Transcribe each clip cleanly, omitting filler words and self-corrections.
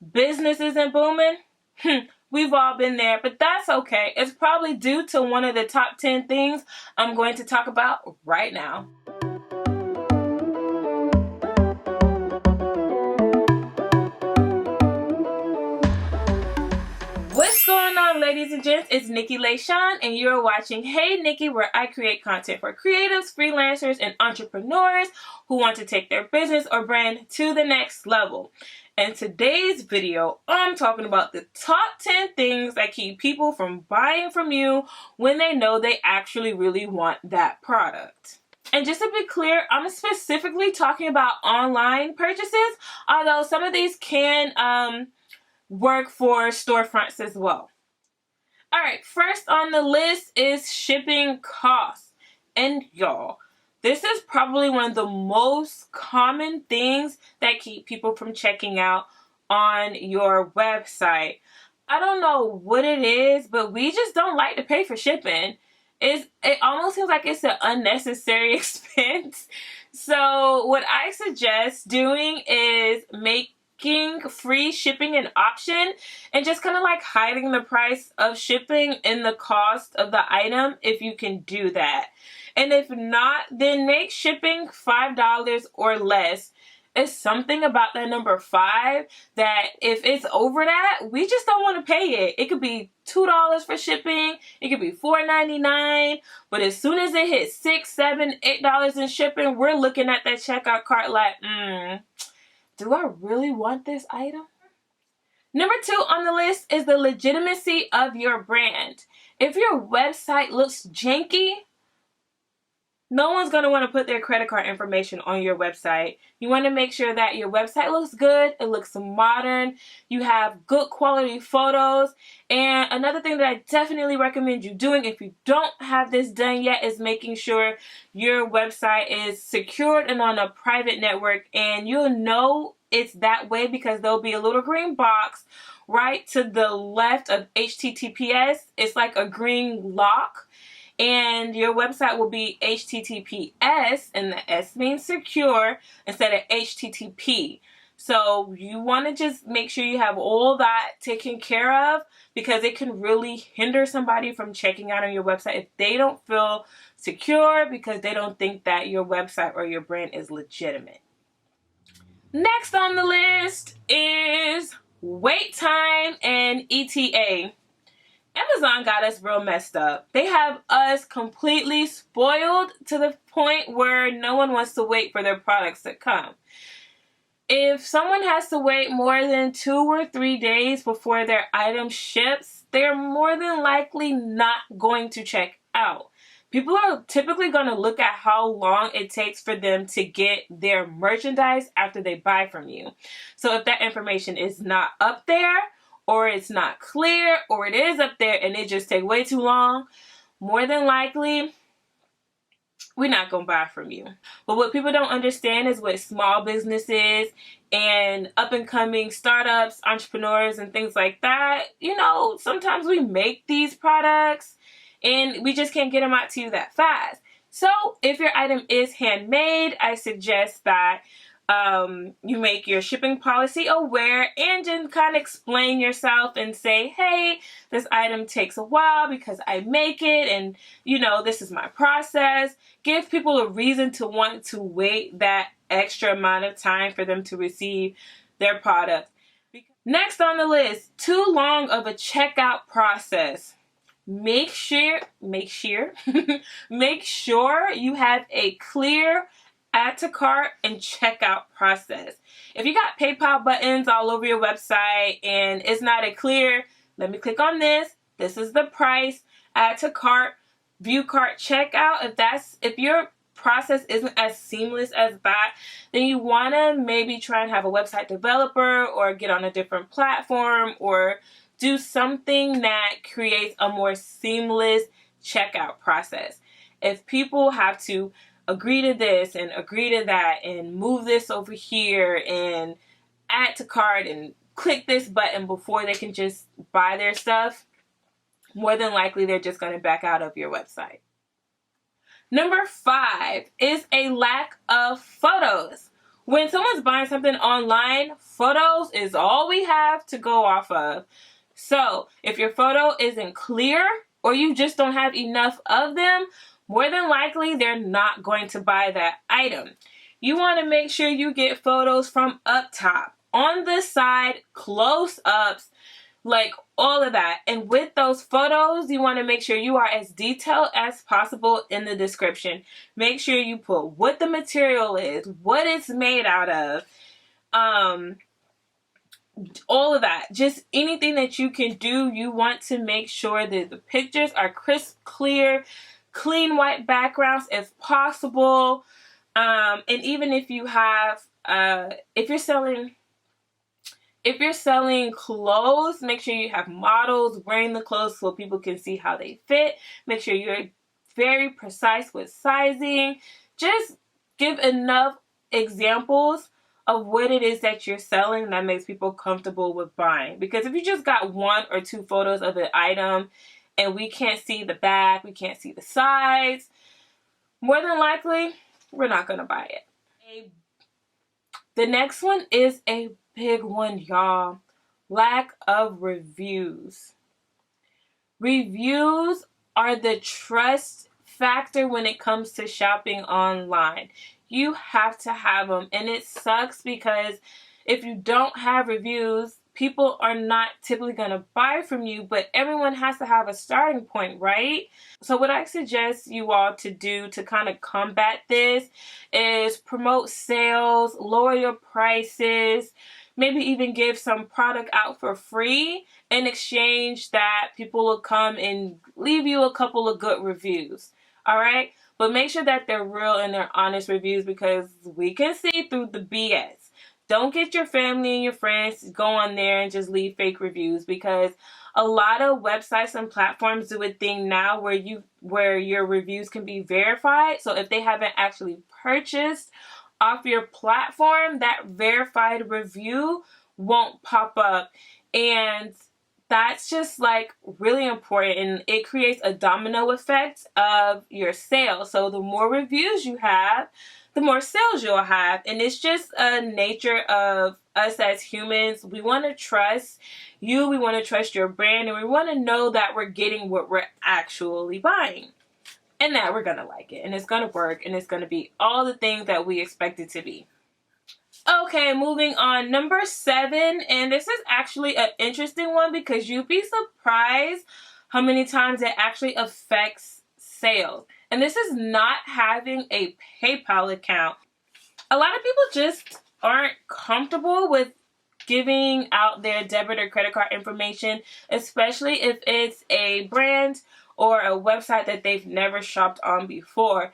business isn't booming? We've all been there, but that's okay. It's probably due to one of the top 10 things I'm going to talk about right now. What's going on, ladies and gents? It's Nikki LaShawn, and you're watching Hey Nikki, where I create content for creatives, freelancers, and entrepreneurs who want to take their business or brand to the next level. In today's video, I'm talking about the top 10 things that keep people from buying from you when they know they actually really want that product. And just to be clear, I'm specifically talking about online purchases, although some of these can work for storefronts as well. Alright, first on the list is shipping costs. And y'all, this is probably one of the most common things that keep people from checking out on your website. I don't know what it is, but we just don't like to pay for shipping. It almost feels like it's an unnecessary expense. So what I suggest doing is making free shipping an option and just kind of like hiding the price of shipping in the cost of the item if you can do that. And if not, then make shipping $5 or less. It's something about that number 5 that if it's over that, we just don't want to pay it. It could be $2 for shipping. It could be $4.99. But as soon as it hits $6, $7, $8 in shipping, we're looking at that checkout cart like, do I really want this item? Number 2 on the list is the legitimacy of your brand. If your website looks janky, no one's going to want to put their credit card information on your website. You want to make sure that your website looks good, it looks modern, you have good quality photos. And another thing that I definitely recommend you doing if you don't have this done yet is making sure your website is secured and on a private network. And you'll know it's that way because there'll be a little green box right to the left of HTTPS. It's like a green lock. And your website will be HTTPS, and the S means secure instead of HTTP. So you want to just make sure you have all that taken care of because it can really hinder somebody from checking out on your website if they don't feel secure because they don't think that your website or your brand is legitimate. Next on the list is wait time and ETA. Amazon got us real messed up. They have us completely spoiled to the point where no one wants to wait for their products to come. If someone has to wait more than 2 or 3 days before their item ships, they're more than likely not going to check out. People are typically going to look at how long it takes for them to get their merchandise after they buy from you. So if that information is not up there, or it's not clear, or it is up there and it just takes way too long, more than likely, we're not going to buy from you. But what people don't understand is with small businesses and up-and-coming startups, entrepreneurs, and things like that, you know, sometimes we make these products and we just can't get them out to you that fast. So if your item is handmade, I suggest that you make your shipping policy aware and just kind of explain yourself and say, hey, this item takes a while because I make it and, you know, this is my process. Give people a reason to want to wait that extra amount of time for them to receive their product. Next on the list, too long of a checkout process. Make sure you have a clear add to cart and checkout process. If you got PayPal buttons all over your website and it's not a clear, let me click on this is the price, add to cart, view cart, checkout, if your process isn't as seamless as that, then you want to maybe try and have a website developer or get on a different platform or do something that creates a more seamless checkout process. If people have to agree to this and agree to that and move this over here and add to cart and click this button before they can just buy their stuff, more than likely they're just going to back out of your website. Number 5 is a lack of photos. when someone's buying something online, photos is all we have to go off of. So if your photo isn't clear or you just don't have enough of them, more than likely they're not going to buy that item. You want to make sure you get photos from up top, on the side, close-ups, like all of that. And with those photos, you want to make sure you are as detailed as possible in the description. Make sure you put what the material is, what it's made out of, all of that. Just anything that you can do, you want to make sure that the pictures are crisp, clear, clean white backgrounds if possible. And even if you have, if you're selling clothes, make sure you have models wearing the clothes so people can see how they fit. Make sure you're very precise with sizing. Just give enough examples of what it is that you're selling that makes people comfortable with buying. Because if you just got 1 or 2 photos of the item and we can't see the back, we can't see the size, more than likely, we're not going to buy it. The next one is a big one, y'all. Lack of reviews. Reviews are the trust factor when it comes to shopping online. You have to have them, and it sucks because if you don't have reviews, people are not typically going to buy from you, but everyone has to have a starting point, right? So what I suggest you all to do to kind of combat this is promote sales, lower your prices, maybe even give some product out for free. In exchange that people will come and leave you a couple of good reviews. All right? But make sure that they're real and they're honest reviews because we can see through the BS. Don't get your family and your friends to go on there and just leave fake reviews because a lot of websites and platforms do a thing now where your reviews can be verified. So if they haven't actually purchased off your platform, that verified review won't pop up. And that's just like really important, and it creates a domino effect of your sales. So the more reviews you have, the more sales you'll have. And it's just a nature of us as humans. We want to trust you, we want to trust your brand, and we want to know that we're getting what we're actually buying. And that we're going to like it, and it's going to work, and it's going to be all the things that we expect it to be. Okay, moving on. Number 7, and this is actually an interesting one because you'd be surprised how many times it actually affects sales. And this is not having a PayPal account. A lot of people just aren't comfortable with giving out their debit or credit card information, especially if it's a brand or a website that they've never shopped on before.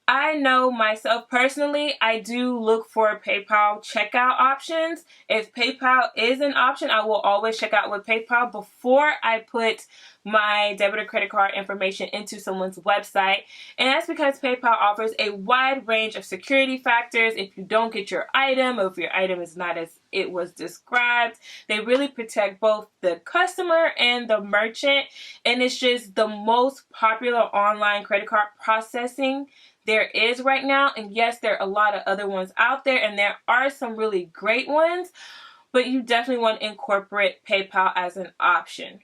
I know myself personally, I do look for PayPal checkout options. If PayPal is an option, I will always check out with PayPal before I put my debit or credit card information into someone's website. And that's because PayPal offers a wide range of security factors. If you don't get your item, or if your item is not as it was described, they really protect both the customer and the merchant. And it's just the most popular online credit card processing there is right now. And yes, there are a lot of other ones out there, and there are some really great ones, but you definitely want to incorporate PayPal as an option.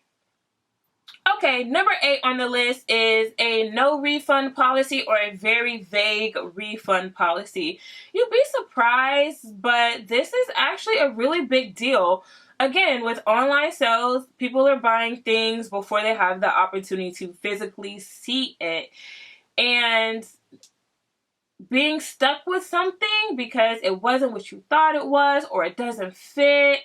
Okay, number 8 on the list is a no refund policy or a very vague refund policy. You'd be surprised, but this is actually a really big deal. Again, with online sales, people are buying things before they have the opportunity to physically see it. And being stuck with something because it wasn't what you thought it was, or it doesn't fit,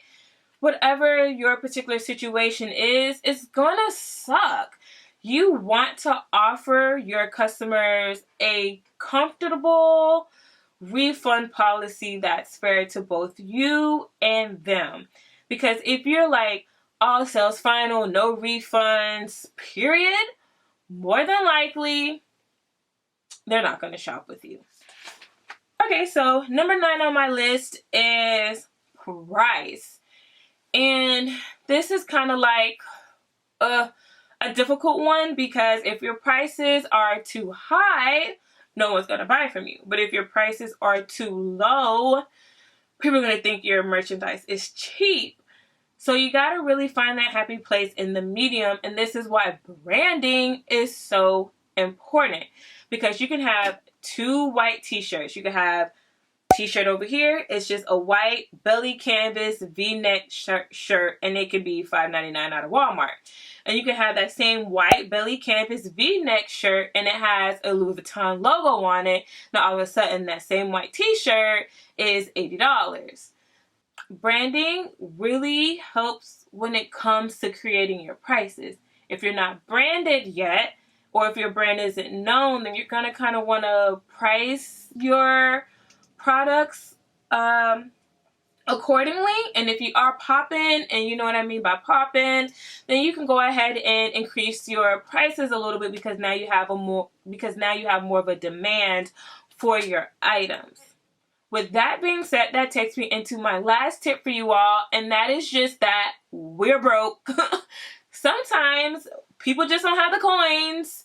whatever your particular situation is, it's gonna suck. You want to offer your customers a comfortable refund policy that's fair to both you and them. Because if you're like, all sales final, no refunds, period, more than likely, they're not going to shop with you. Okay, so number 9 on my list is price. And this is kind of like a difficult one because if your prices are too high, no one's going to buy from you. But if your prices are too low, people are going to think your merchandise is cheap. So you got to really find that happy place in the medium. And this is why branding is so important, because you can have two white t-shirts. You can have t-shirt over here. It's just a white belly canvas v-neck shirt, and it could be $5.99 out of Walmart. And you can have that same white belly canvas v-neck shirt, and it has a Louis Vuitton logo on it. Now all of a sudden that same white t-shirt is $80. Branding really helps when it comes to creating your prices. If you're not branded yet, or if your brand isn't known, then you're going to kind of want to price your products accordingly. And if you are popping, and you know what I mean by popping, then you can go ahead and increase your prices a little bit, because now you have more of a demand for your items. With that being said, that takes me into my last tip for you all, and that is just that we're broke. Sometimes people just don't have the coins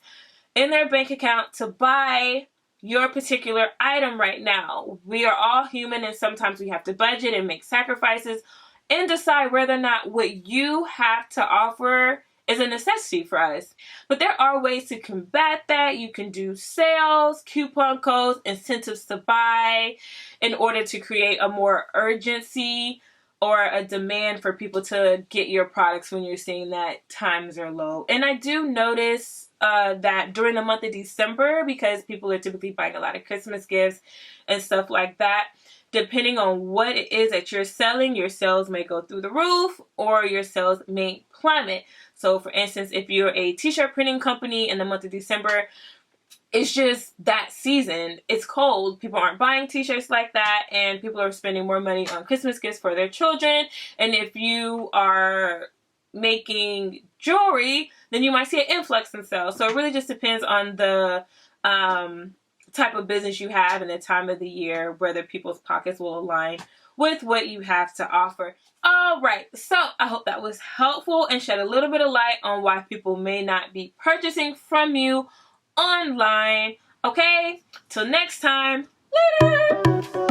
in their bank account to buy your particular item right now. We are all human, and sometimes we have to budget and make sacrifices and decide whether or not what you have to offer is a necessity for us. But there are ways to combat that. You can do sales, coupon codes, incentives to buy in order to create a more urgency or a demand for people to get your products when you're seeing that times are low. And I do notice that during the month of December, because people are typically buying a lot of Christmas gifts and stuff like that, depending on what it is that you're selling, your sales may go through the roof or your sales may plummet. So for instance, if you're a t-shirt printing company in the month of December, it's just that season. It's cold. People aren't buying t-shirts like that, and people are spending more money on Christmas gifts for their children. And if you are making jewelry, then you might see an influx in sales. So it really just depends on the type of business you have and the time of the year, whether people's pockets will align with what you have to offer. All right, so I hope that was helpful and shed a little bit of light on why people may not be purchasing from you online. Okay, till next time, later.